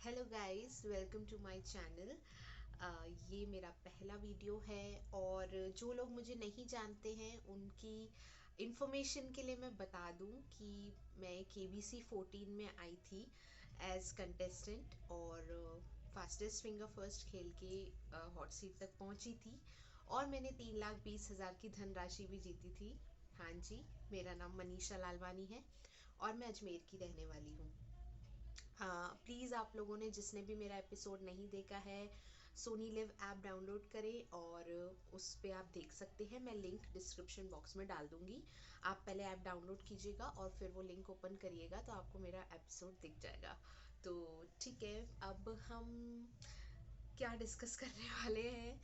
Hello guys, welcome to my channel. ये मेरा पहला वीडियो है और जो लोग मुझे नहीं जानते हैं उनकी इंफॉर्मेशन के लिए मैं बता दूं कि मैं KBC 14 में आई थी एज कंटेस्टेंट और फास्टेस्ट फिंगर फर्स्ट खेल के हॉट सीट तक पहुंची थी और मैंने 3,20,000 की धनराशि भी जीती थी। हाँ जी, मेरा नाम मनीषा लालवानी है और मैं अजमेर की रहने वाली हूँ। हाँ, प्लीज़ आप लोगों ने जिसने भी मेरा एपिसोड नहीं देखा है, सोनी लिव ऐप डाउनलोड करें और उस पे आप देख सकते हैं। मैं लिंक डिस्क्रिप्शन बॉक्स में डाल दूंगी। आप पहले ऐप डाउनलोड कीजिएगा और फिर वो लिंक ओपन करिएगा तो आपको मेरा एपिसोड दिख जाएगा। तो ठीक है, अब हम क्या डिस्कस करने वाले हैं।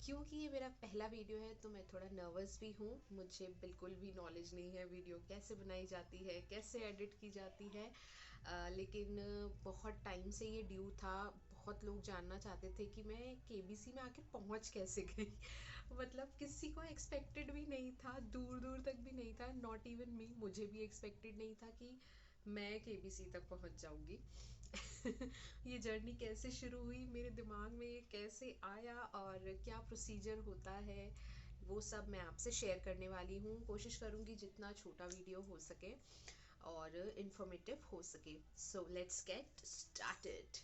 क्योंकि ये मेरा पहला वीडियो है तो मैं थोड़ा नर्वस भी हूँ। मुझे बिल्कुल भी नॉलेज नहीं है वीडियो कैसे बनाई जाती है, कैसे एडिट की जाती है। लेकिन बहुत टाइम से ये ड्यू था। बहुत लोग जानना चाहते थे कि मैं KBC में आखिर पहुँच कैसे गई। मतलब किसी को एक्सपेक्टेड भी नहीं था, दूर दूर तक भी नहीं था, नॉट इवन मी। मुझे भी एक्सपेक्टेड नहीं था कि मैं KBC तक पहुँच जाऊँगी। ये जर्नी कैसे शुरू हुई, मेरे दिमाग में ये कैसे आया और क्या प्रोसीजर होता है, वो सब मैं आपसे शेयर करने वाली हूँ। कोशिश करूँगी जितना छोटा वीडियो हो सके और इन्फॉर्मेटिव हो सके। So let's get started.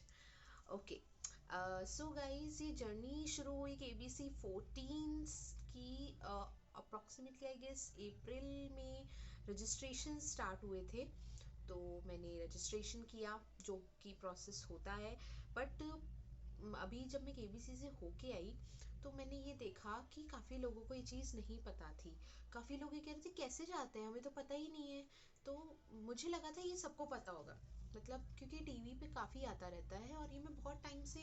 Okay, so guys, ये जर्नी शुरू हुई KBC 14 की अप्रॉक्सीमेटली आई गेस अप्रैल में रजिस्ट्रेशन स्टार्ट हुए थे। तो मैंने रजिस्ट्रेशन किया, जो कि प्रोसेस होता है। बट अभी जब मैं KBC से होके आई तो मैंने ये देखा कि काफ़ी लोगों को ये चीज़ नहीं पता थी। काफ़ी लोग ये कह रहे थे कैसे जाते हैं, हमें तो पता ही नहीं है। तो मुझे लगा था ये सबको पता होगा, मतलब क्योंकि टीवी पे काफ़ी आता रहता है और ये मैं बहुत टाइम से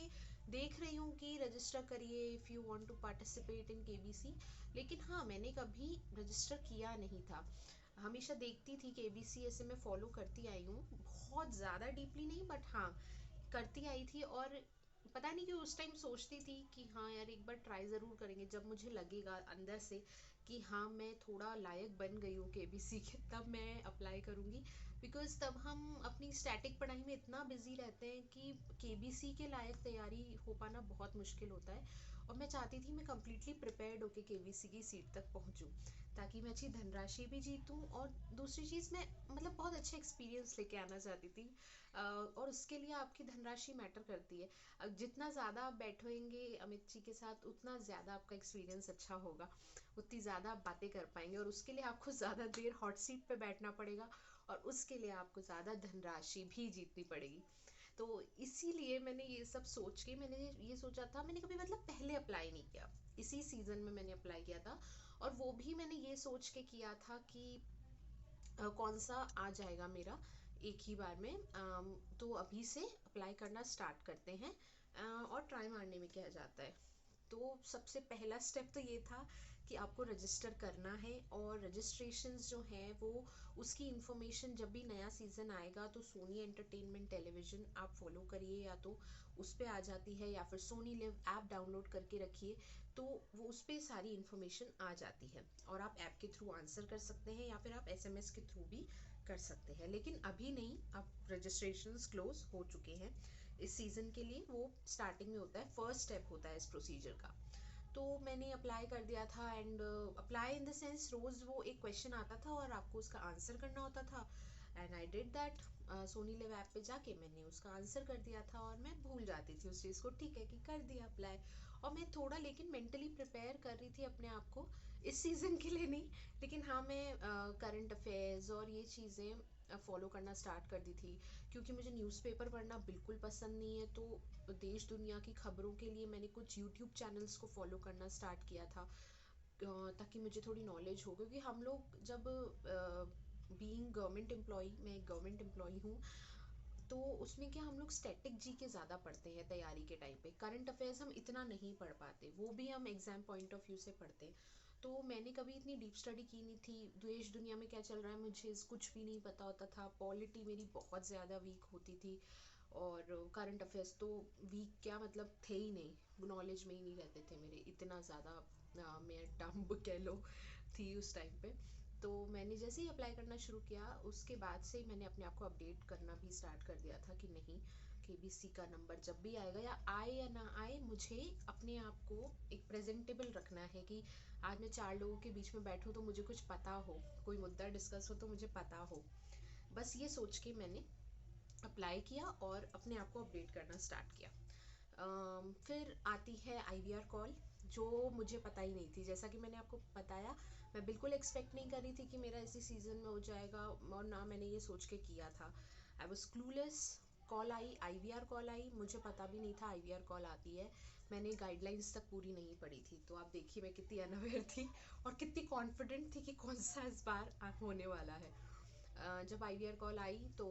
देख रही हूँ कि रजिस्टर करिए if you want to participate in KBC। लेकिन हाँ, मैंने कभी रजिस्टर किया नहीं था। हमेशा देखती थी KBC, ऐसे मैं फॉलो करती आई हूँ, बहुत ज़्यादा डीपली नहीं बट हाँ करती आई थी। और पता नहीं क्यों उस टाइम सोचती थी कि हाँ यार, एक बार ट्राई ज़रूर करेंगे। जब मुझे लगेगा अंदर से कि हाँ मैं थोड़ा लायक बन गई हूँ KBC के, तब मैं अप्लाई करूँगी। बिकॉज तब हम अपनी स्टैटिक पढ़ाई में इतना बिजी रहते हैं कि KBC के लायक तैयारी हो पाना बहुत मुश्किल होता है। और मैं चाहती थी मैं कम्प्लीटली प्रिपेयर्ड होकर KBC की सीट तक पहुँचूँ, ताकि मैं अच्छी धनराशि भी जीतूँ और दूसरी चीज़ मैं मतलब बहुत अच्छा एक्सपीरियंस लेके आना चाहती थी। और उसके लिए आपकी धनराशि मैटर करती है। जितना ज़्यादा आप बैठेंगे अमित जी के साथ, उतना ज़्यादा आपका एक्सपीरियंस अच्छा होगा, उतनी ज़्यादा आप बातें कर पाएंगे और उसके लिए आपको ज़्यादा देर हॉट सीट पे बैठना पड़ेगा और उसके लिए आपको ज़्यादा धनराशि भी जीतनी पड़ेगी। तो इसीलिए मैंने ये सब सोच के मैंने ये सोचा था। मैंने कभी मतलब पहले अप्लाई नहीं किया, इसी सीज़न में मैंने अप्लाई किया था। और वो भी मैंने ये सोच के किया था कि कौन सा आ जाएगा मेरा एक ही बार में। तो अभी से अप्लाई करना स्टार्ट करते हैं और ट्राई मारने में क्या जाता है। तो सबसे पहला स्टेप तो ये था कि आपको रजिस्टर करना है। और रजिस्ट्रेशंस जो हैं वो, उसकी इन्फॉर्मेशन जब भी नया सीज़न आएगा तो सोनी एंटरटेनमेंट टेलीविज़न आप फॉलो करिए, या तो उस पर आ जाती है या फिर सोनी लिव ऐप डाउनलोड करके रखिए, तो वो उस पर सारी इन्फॉर्मेशन आ जाती है और आप ऐप के थ्रू आंसर कर सकते हैं या फिर आप SMS के थ्रू भी कर सकते हैं। लेकिन अभी नहीं, अब रजिस्ट्रेशंस क्लोज हो चुके हैं इस सीज़न के लिए। वो स्टार्टिंग में होता है, फर्स्ट स्टेप होता है इस प्रोसीजर का। तो मैंने अप्लाई कर दिया था and apply in the sense, रोज़ वो एक क्वेश्चन आता था और आपको उसका आंसर करना होता था। And I did that. Sony LIV app पे जाके मैंने उसका आंसर कर दिया था और मैं भूल जाती थी उस चीज़ को। ठीक है कि कर दिया अप्लाई। और मैं थोड़ा लेकिन मेंटली प्रिपेयर कर रही थी अपने आप को, इस सीज़न के लिए नहीं, लेकिन हाँ मैं करंट अफेयर्स और ये चीज़ें फॉलो करना स्टार्ट कर दी थी। क्योंकि मुझे न्यूज़पेपर पढ़ना बिल्कुल पसंद नहीं है, तो देश दुनिया की खबरों के लिए मैंने कुछ यूट्यूब चैनल्स को फॉलो करना स्टार्ट किया था, ताकि मुझे थोड़ी नॉलेज हो। क्योंकि हम लोग जब बीइंग गवर्नमेंट एम्प्लॉई, मैं एक गवर्नमेंट एम्प्लॉई हूँ, तो उसमें क्या हम लोग स्टैटिक GK ज़्यादा पढ़ते हैं तैयारी के टाइम पे। करंट अफेयर्स हम इतना नहीं पढ़ पाते, वो भी हम एग्ज़ाम पॉइंट ऑफ व्यू से पढ़ते हैं। तो मैंने कभी इतनी डीप स्टडी की नहीं थी। देश दुनिया में क्या चल रहा है मुझे कुछ भी नहीं पता होता था। पॉलिटी मेरी बहुत ज़्यादा वीक होती थी और करंट अफेयर्स तो वीक क्या, मतलब थे ही नहीं, नॉलेज में ही नहीं रहते थे मेरे इतना ज़्यादा। मैं डम्ब कह लो थी उस टाइम पे। तो मैंने जैसे ही अप्लाई करना शुरू किया उसके बाद से मैंने अपने आप को अपडेट करना भी स्टार्ट कर दिया था कि नहीं, केबीसी का नंबर जब भी आएगा, या आए या ना आए, मुझे अपने आप को एक प्रेजेंटेबल रखना है कि आज मैं 4 लोगों के बीच में बैठूं तो मुझे कुछ पता हो, कोई मुद्दा डिस्कस हो तो मुझे पता हो। बस ये सोच के मैंने अप्लाई किया और अपने आप को अपडेट करना स्टार्ट किया। फिर आती है आईवीआर कॉल, जो मुझे पता ही नहीं थी। जैसा कि मैंने आपको बताया, मैं बिल्कुल एक्सपेक्ट नहीं कर रही थी कि मेरा इसी सीज़न में हो जाएगा, और ना मैंने ये सोच के किया था। I was clueless. कॉल आई, आईवीआर कॉल आई, मुझे पता भी नहीं था आईवीआर कॉल आती है। मैंने गाइडलाइंस तक पूरी नहीं पढ़ी थी, तो आप देखिए मैं कितनी अनअवेयर थी और कितनी कॉन्फिडेंट थी कि कौन सा इस बार होने वाला है। जब आईवीआर कॉल आई तो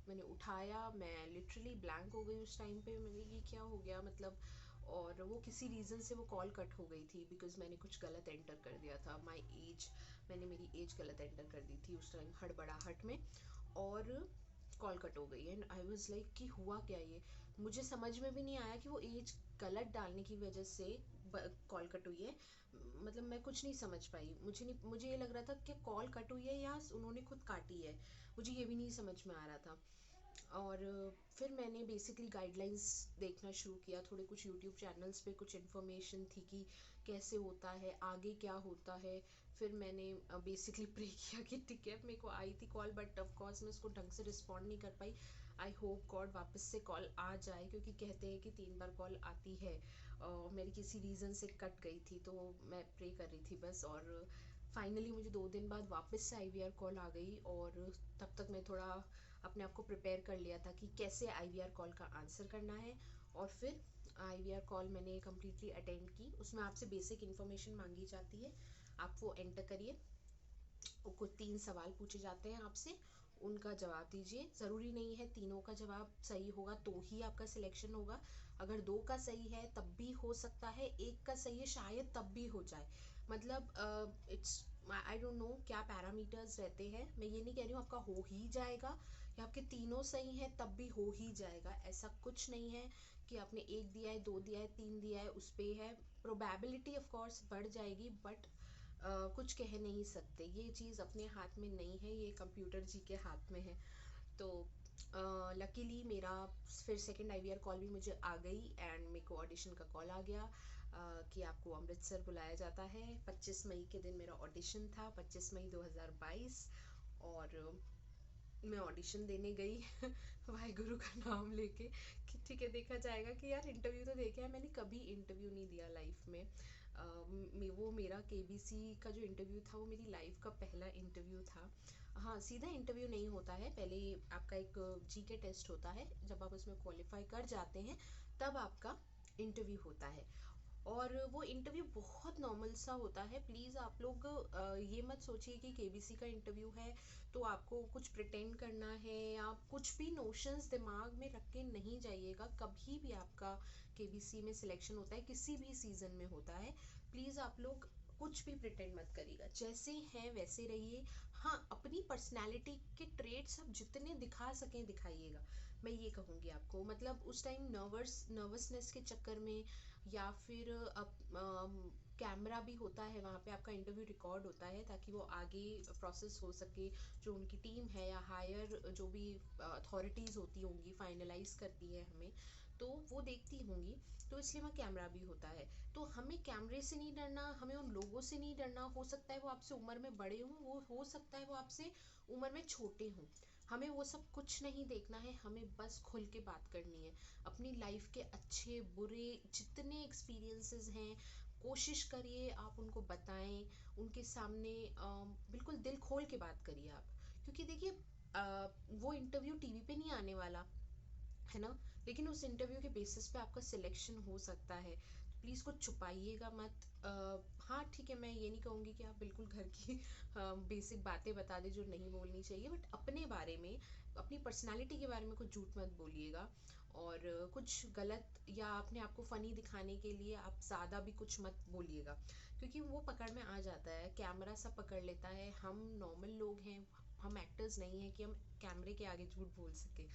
मैंने उठाया, मैं लिटरली ब्लैंक हो गई उस टाइम पे। मैंने ये क्या हो गया मतलब, और वो किसी रीज़न से वो कॉल कट हो गई थी बिकॉज मैंने कुछ गलत एंटर कर दिया था। माई एज, मैंने मेरी एज गलत एंटर कर दी थी उस टाइम हड़बड़ाहट में, और कॉल कट हो गई। एंड आई वॉज लाइक कि हुआ क्या ये, मुझे समझ में भी नहीं आया कि वो एज गलत डालने की वजह से कॉल कट हुई है। मतलब मैं कुछ नहीं समझ पाई, मुझे ये लग रहा था कि कॉल कट हुई है या उन्होंने खुद काटी है, मुझे ये भी नहीं समझ में आ रहा था। और फिर मैंने बेसिकली गाइडलाइंस देखना शुरू किया, थोड़े कुछ यूट्यूब चैनल्स पे कुछ इन्फॉर्मेशन थी कि कैसे होता है, आगे क्या होता है। फिर मैंने बेसिकली प्रे किया कि ठीक है, मेरे को आई थी कॉल, बट ऑफ कोर्स मैं उसको ढंग से रिस्पॉन्ड नहीं कर पाई। आई होप गॉड वापस से कॉल आ जाए, क्योंकि कहते हैं कि 3 बार कॉल आती है। मेरी किसी रीज़न से कट गई थी, तो मैं प्रे कर रही थी बस। और फाइनली मुझे 2 दिन बाद वापस से आईवीआर कॉल आ गई, और तब तक मैं थोड़ा अपने आप को प्रिपेयर कर लिया था कि कैसे आईवीआर कॉल का आंसर करना है। और फिर आईवीआर कॉल मैंने कम्प्लीटली अटेंड की। उसमें आपसे बेसिक इन्फॉर्मेशन मांगी जाती है, आप वो एंटर करिए। कुछ 3 सवाल पूछे जाते हैं आपसे, उनका जवाब दीजिए। ज़रूरी नहीं है तीनों का जवाब सही होगा तो ही आपका सिलेक्शन होगा। अगर 2 का सही है तब भी हो सकता है, 1 का सही है शायद तब भी हो जाए। मतलब इट्स, आई डोंट नो क्या पैरामीटर्स रहते हैं। मैं ये नहीं कह रही हूँ आपका हो ही जाएगा या आपके तीनों सही हैं तब भी हो ही जाएगा, ऐसा कुछ नहीं है कि आपने 1 दिया है, 2 दिया है, 3 दिया है उस पे है। प्रोबेबिलिटी ऑफ कोर्स बढ़ जाएगी, बट कुछ कह नहीं सकते। ये चीज़ अपने हाथ में नहीं है, ये कंप्यूटर जी के हाथ में है। तो लकीली मेरा फिर सेकंड आईवीआर कॉल भी मुझे आ गई, एंड मेरे को ऑडिशन का कॉल आ गया कि आपको अमृतसर बुलाया जाता है। 25 मई के दिन मेरा ऑडिशन था, 25 मई 2022। और मैं ऑडिशन देने गई वाहिगुरु का नाम लेके कि ठीक है देखा जाएगा, कि यार इंटरव्यू तो देखे है। मैंने कभी इंटरव्यू नहीं दिया लाइफ में। वो मेरा केबीसी का जो इंटरव्यू था वो मेरी लाइफ का पहला इंटरव्यू था। हाँ, सीधा इंटरव्यू नहीं होता है, पहले आपका एक जीके टेस्ट होता है, जब आप उसमें क्वालिफाई कर जाते हैं तब आपका इंटरव्यू होता है। और वो इंटरव्यू बहुत नॉर्मल सा होता है। प्लीज़ आप लोग ये मत सोचिए कि केबीसी का इंटरव्यू है तो आपको कुछ प्रिटेंड करना है, या कुछ भी नोशंस दिमाग में रख के नहीं जाइएगा। कभी भी आपका केबीसी में सिलेक्शन होता है, किसी भी सीज़न में होता है, प्लीज़ आप लोग कुछ भी प्रिटेंड मत करिएगा, जैसे हैं वैसे रहिए। हाँ, अपनी पर्सनैलिटी के ट्रेड्स आप जितने दिखा सकें दिखाइएगा, मैं ये कहूँगी आपको। मतलब उस टाइम नर्वसनेस के चक्कर में, या फिर अब कैमरा भी होता है वहाँ पे, आपका इंटरव्यू रिकॉर्ड होता है ताकि वो आगे प्रोसेस हो सके। जो उनकी टीम है या हायर जो भी अथॉरिटीज़ होती होंगी, फाइनलाइज करती है हमें, तो वो देखती होंगी, तो इसलिए वहाँ कैमरा भी होता है। तो हमें कैमरे से नहीं डरना, हमें उन लोगों से नहीं डरना। हो सकता है वो आपसे उम्र में बड़े हों, वो हो सकता है वो आपसे उम्र में छोटे हों, हमें वो सब कुछ नहीं देखना है। हमें बस खुल के बात करनी है, अपनी लाइफ के अच्छे बुरे जितने एक्सपीरियंसेस हैं कोशिश करिए आप उनको बताएं उनके सामने। बिल्कुल दिल खोल के बात करिए आप, क्योंकि देखिए वो इंटरव्यू टीवी पे नहीं आने वाला है ना, लेकिन उस इंटरव्यू के बेसिस पे आपका सिलेक्शन हो सकता है। तो प्लीज़ कुछ छुपाइएगा मत। हाँ ठीक है, मैं ये नहीं कहूँगी कि आप बिल्कुल घर की बेसिक बातें बता दें जो नहीं बोलनी चाहिए, बट अपने बारे में, अपनी पर्सनालिटी के बारे में कुछ झूठ मत बोलिएगा। और कुछ गलत या अपने आप को फ़नी दिखाने के लिए आप ज़्यादा भी कुछ मत बोलिएगा, क्योंकि वो पकड़ में आ जाता है, कैमरा सब पकड़ लेता है। हम नॉर्मल लोग हैं, हम एक्टर्स नहीं हैं कि हम कैमरे के आगे झूठ बोल सके।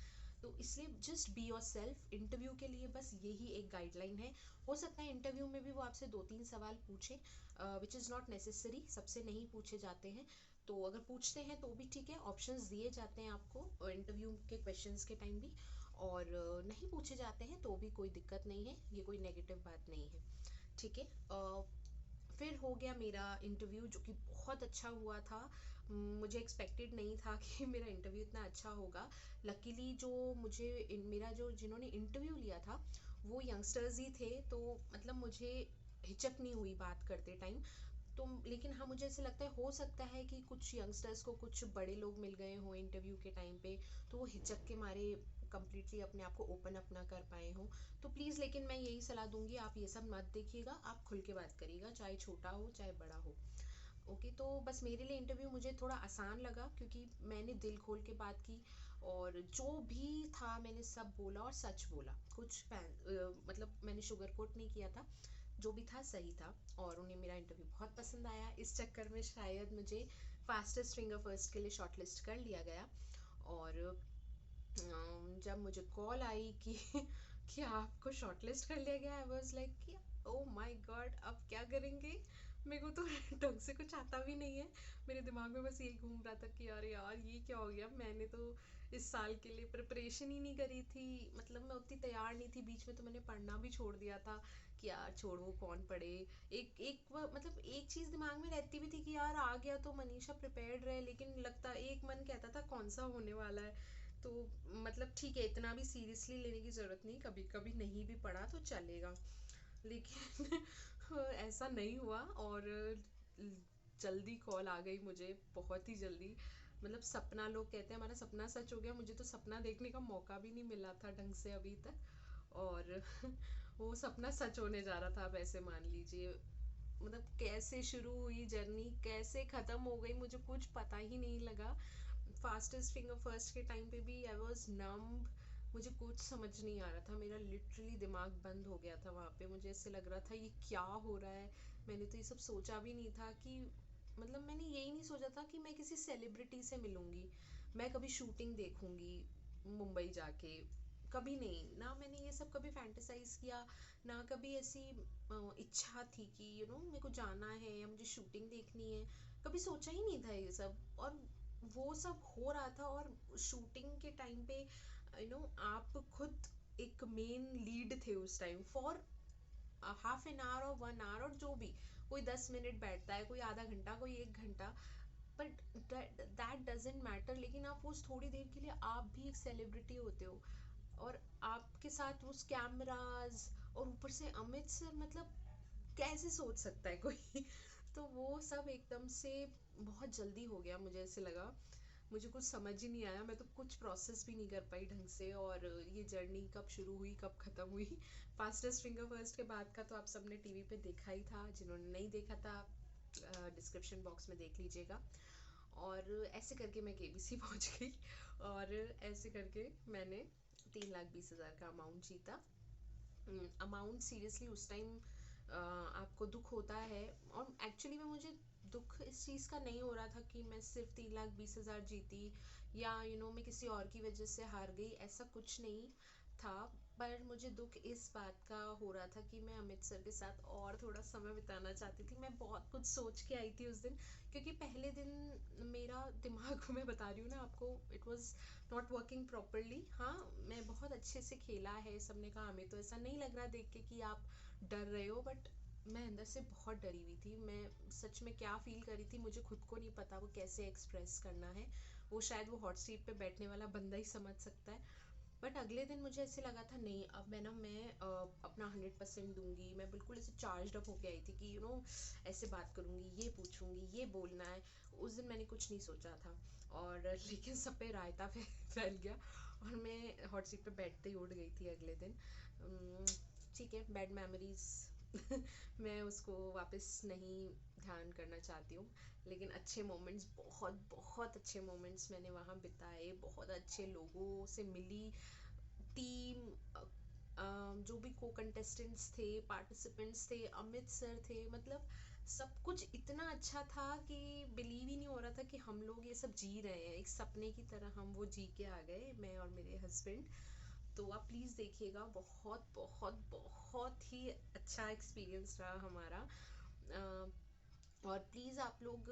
तो इसलिए just be your self. Interview के लिए बस यही एक गाइडलाइन है। हो सकता है इंटरव्यू में भी वो आपसे 2-3 सवाल पूछे, विच इज़ नॉट नेसेसरी, सबसे नहीं पूछे जाते हैं। तो अगर पूछते हैं तो भी ठीक है, ऑप्शंस दिए जाते हैं आपको इंटरव्यू के क्वेश्चंस के टाइम भी। और नहीं पूछे जाते हैं तो भी कोई दिक्कत नहीं है, ये कोई नेगेटिव बात नहीं है, ठीक है। फिर हो गया मेरा इंटरव्यू, जो कि बहुत अच्छा हुआ था। मुझे एक्सपेक्टेड नहीं था कि मेरा इंटरव्यू इतना अच्छा होगा। लकीली जो मुझे मेरा जो जिन्होंने इंटरव्यू लिया था वो यंगस्टर्स ही थे, तो मतलब मुझे हिचक नहीं हुई बात करते टाइम। तो लेकिन हाँ, मुझे ऐसे लगता है हो सकता है कि कुछ यंगस्टर्स को कुछ बड़े लोग मिल गए हों इंटरव्यू के टाइम पे, तो वो हिचक के मारे कम्प्लीटली अपने आप को ओपन अप ना कर पाए हों। तो प्लीज़, लेकिन मैं यही सलाह दूंगी, आप ये सब मत देखिएगा, आप खुल के बात करिएगा, चाहे छोटा हो चाहे बड़ा हो। ओके, तो बस मेरे लिए इंटरव्यू मुझे थोड़ा आसान लगा क्योंकि मैंने दिल खोल के बात की, और जो भी था मैंने सब बोला और सच बोला, कुछ मतलब मैंने शुगर कोट नहीं किया था, जो भी था सही था। और उन्हें मेरा इंटरव्यू बहुत पसंद आया, इस चक्कर में शायद मुझे फास्टेस्ट फिंगर फर्स्ट के लिए शॉर्टलिस्ट कर लिया गया। और जब मुझे कॉल आई कि कि आपको शॉर्टलिस्ट कर लिया गया, आई वाज लाइक कि ओ माय गॉड, अब क्या करेंगे। मेरे को तो ढंग से कुछ आता भी नहीं है। मेरे दिमाग में बस यही घूम रहा था कि अरे यार ये क्या हो गया, मैंने तो इस साल के लिए प्रिपरेशन ही नहीं करी थी, मतलब मैं उतनी तैयार नहीं थी। बीच में तो मैंने पढ़ना भी छोड़ दिया था कि यार छोड़ो, कौन पढ़े। एक एक मतलब एक चीज़ दिमाग में रहती भी थी कि यार आ गया तो मनीषा प्रिपेयर्ड रहे, लेकिन लगता एक मन कहता था कौन सा होने वाला है। तो मतलब ठीक है, इतना भी सीरियसली लेने की ज़रूरत नहीं, कभी कभी नहीं भी पढ़ा तो चलेगा। लेकिन ऐसा नहीं हुआ, और जल्दी कॉल आ गई मुझे, बहुत ही जल्दी। मतलब सपना, लोग कहते हैं हमारा सपना सच हो गया, मुझे तो सपना देखने का मौका भी नहीं मिला था ढंग से अभी तक। और वो सपना सच होने जा रहा था, आप ऐसे मान लीजिए। मतलब कैसे शुरू हुई जर्नी, कैसे ख़त्म हो गई, मुझे कुछ पता ही नहीं लगा। फास्टेस्ट फिंगर फर्स्ट के टाइम पे भी आई वॉज नम्ब, मुझे कुछ समझ नहीं आ रहा था, मेरा लिटरली दिमाग बंद हो गया था वहाँ पे। मुझे ऐसे लग रहा था ये क्या हो रहा है। मैंने तो ये सब सोचा भी नहीं था कि, मतलब मैंने यही नहीं सोचा था कि मैं किसी सेलिब्रिटी से मिलूंगी, मैं कभी शूटिंग देखूंगी मुंबई जाके। कभी नहीं ना, मैंने ये सब कभी फैंटेसाइज किया, ना कभी ऐसी इच्छा थी कि मेरे को जाना है या मुझे शूटिंग देखनी है। कभी सोचा ही नहीं था ये सब, और वो सब हो रहा था। और शूटिंग के टाइम पे आप खुद एक मेन लीड थे उस time for half an hour और 1 आवर, और जो भी, कोई 10 मिनट बैठता है, कोई आधा घंटा, कोई 1 घंटा, बट दैट डजेंट मैटर। लेकिन आप उस थोड़ी देर के लिए आप भी एक सेलिब्रिटी होते हो, और आपके साथ उस कैमराज, और ऊपर से अमित सर, मतलब कैसे सोच सकता है कोई। तो वो सब एकदम से बहुत जल्दी हो गया, मुझे ऐसे लगा, मुझे कुछ समझ ही नहीं आया, मैं तो कुछ प्रोसेस भी नहीं कर पाई ढंग से। और ये जर्नी कब शुरू हुई कब ख़त्म हुई, फास्टेस्ट फिंगर फर्स्ट के बाद का तो आप सबने टीवी पे देखा ही था, जिन्होंने नहीं देखा था डिस्क्रिप्शन बॉक्स में देख लीजिएगा। और ऐसे करके मैं केबीसी पहुंच गई, और ऐसे करके मैंने 3,20,000 का अमाउंट जीता। अमाउंट सीरियसली उस टाइम आपको दुख होता है, और एक्चुअली में मुझे दुख इस चीज़ का नहीं हो रहा था कि मैं सिर्फ 3,20,000 जीती, या मैं किसी और की वजह से हार गई, ऐसा कुछ नहीं था। पर मुझे दुख इस बात का हो रहा था कि मैं अमित सर के साथ और थोड़ा समय बिताना चाहती थी। मैं बहुत कुछ सोच के आई थी उस दिन, क्योंकि पहले दिन मेरा दिमाग मैं बता रही हूँ ना आपको, it was not working properly. हाँ, मैं बहुत अच्छे से खेला है, सबने कहा हमें तो ऐसा नहीं लग रहा देख के कि आप डर रहे हो, बट मैं अंदर से बहुत डरी हुई थी। मैं सच में क्या फील कर रही थी मुझे खुद को नहीं पता, वो कैसे एक्सप्रेस करना है, वो शायद वो हॉट सीट पे बैठने वाला बंदा ही समझ सकता है। बट अगले दिन मुझे ऐसे लगा था नहीं, अब मैं अपना 100% दूंगी। मैं बिल्कुल ऐसे चार्ज अप होके आई थी कि ऐसे बात करूंगी, ये पूछूंगी, ये बोलना है। उस दिन मैंने कुछ नहीं सोचा था, और लेकिन सब पे रायता फैल गया, और मैं हॉट सीट पे बैठते ही उड़ गई थी अगले दिन। ठीक है, बैड मेमोरीज मैं उसको वापस नहीं ध्यान करना चाहती हूँ, लेकिन अच्छे मोमेंट्स, बहुत बहुत अच्छे मोमेंट्स मैंने वहाँ बिताए, बहुत अच्छे लोगों से मिली। टीम, जो भी को कंटेस्टेंट्स थे, पार्टिसिपेंट्स थे, अमित सर थे, मतलब सब कुछ इतना अच्छा था कि बिलीव ही नहीं हो रहा था कि हम लोग ये सब जी रहे हैं, एक सपने की तरह हम वो जी के आ गए, मैं और मेरे हस्बैंड। तो आप प्लीज़ देखिएगा, बहुत बहुत बहुत ही अच्छा एक्सपीरियंस रहा हमारा। और प्लीज़ आप लोग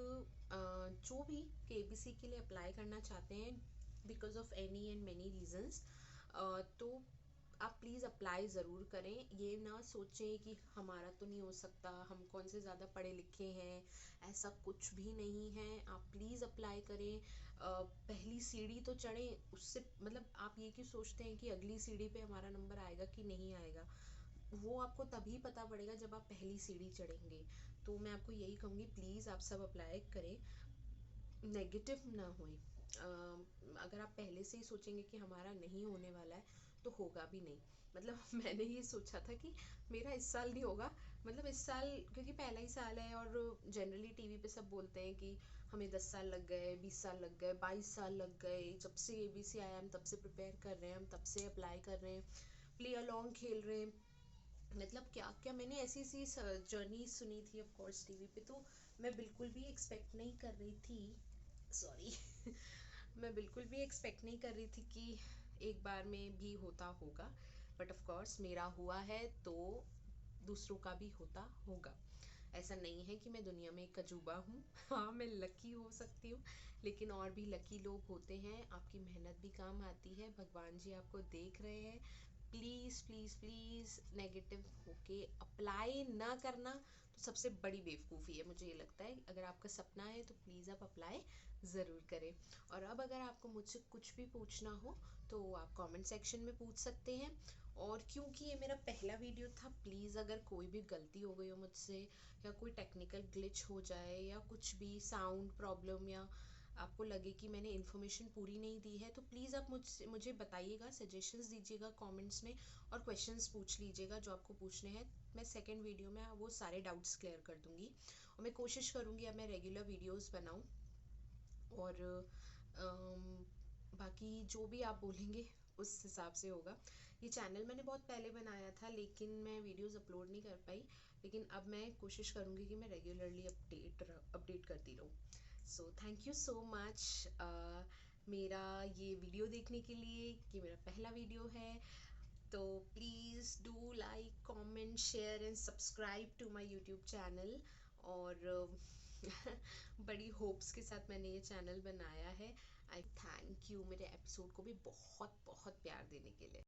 जो भी केबीसी के लिए अप्लाई करना चाहते हैं, because of any and many reasons, तो आप प्लीज़ अप्लाई ज़रूर करें। ये ना सोचें कि हमारा तो नहीं हो सकता, हम कौन से ज़्यादा पढ़े लिखे हैं, ऐसा कुछ भी नहीं है। आप प्लीज़ अप्लाई करें। पहली सीढ़ी तो चढ़ें, उससे मतलब आप ये क्यों सोचते हैं कि अगली सीढ़ी पे हमारा नंबर आएगा कि नहीं आएगा। वो आपको तभी पता पड़ेगा जब आप पहली सीढ़ी चढ़ेंगे। तो मैं आपको यही कहूँगी, प्लीज़ आप सब अप्लाई करें, नेगेटिव ना होए। अगर आप पहले से ही सोचेंगे कि हमारा नहीं होने वाला है तो होगा भी नहीं। मतलब मैंने ये सोचा था कि मेरा इस साल नहीं होगा, मतलब इस साल क्योंकि पहला ही साल है, और जनरली टीवी पे सब बोलते हैं कि हमें 10 साल लग गए, 20 साल लग गए, 22 साल लग गए, जब से ABC आया हम तब से प्रिपेयर कर रहे हैं, हम तब से अप्लाई कर रहे हैं, प्ले अलॉन्ग खेल रहे हैं। मतलब क्या क्या मैंने ऐसी सी जर्नी सुनी थी ऑफ कोर्स टीवी पे। तो मैं बिल्कुल भी एक्सपेक्ट नहीं कर रही थी, सॉरी मैं बिल्कुल भी एक्सपेक्ट नहीं कर रही थी कि एक बार में भी होता होगा। बट ऑफ कोर्स मेरा हुआ है तो दूसरों का भी होता होगा। ऐसा नहीं है कि मैं दुनिया में एक अजूबा हूँ। हाँ, मैं लकी हो सकती हूँ, लेकिन और भी लकी लोग होते हैं। आपकी मेहनत भी काम आती है, भगवान जी आपको देख रहे हैं। प्लीज़ प्लीज़ प्लीज़ नेगेटिव होके अप्लाई ना करना तो सबसे बड़ी बेवकूफ़ी है, मुझे ये लगता है। अगर आपका सपना है तो प्लीज़ आप अप्लाई ज़रूर करें। और अब अगर आपको मुझसे कुछ भी पूछना हो तो आप कमेंट सेक्शन में पूछ सकते हैं। और क्योंकि ये मेरा पहला वीडियो था, प्लीज़ अगर कोई भी गलती हो गई हो मुझसे, या कोई टेक्निकल ग्लिच हो जाए, या कुछ भी साउंड प्रॉब्लम, या आपको लगे कि मैंने इन्फॉर्मेशन पूरी नहीं दी है, तो प्लीज़ आप मुझे बताइएगा, सजेशंस दीजिएगा कमेंट्स में, और क्वेश्चंस पूछ लीजिएगा जो आपको पूछने हैं। मैं सेकंड वीडियो में वो सारे डाउट्स क्लियर कर दूँगी, और मैं कोशिश करूँगी अब मैं रेगुलर वीडियोस बनाऊँ। और बाकी जो भी आप बोलेंगे उस हिसाब से होगा। ये चैनल मैंने बहुत पहले बनाया था, लेकिन मैं वीडियोस अपलोड नहीं कर पाई। लेकिन अब मैं कोशिश करूँगी कि मैं रेगुलरली अपडेट करती रहूँ। So thank you so much मेरा ये वीडियो देखने के लिए। ये मेरा पहला वीडियो है, तो please do like, comment, share and subscribe to my YouTube channel. और बड़ी होप्स के साथ मैंने ये चैनल बनाया है। आई थैंक यू मेरे एपिसोड को भी बहुत बहुत प्यार देने के लिए।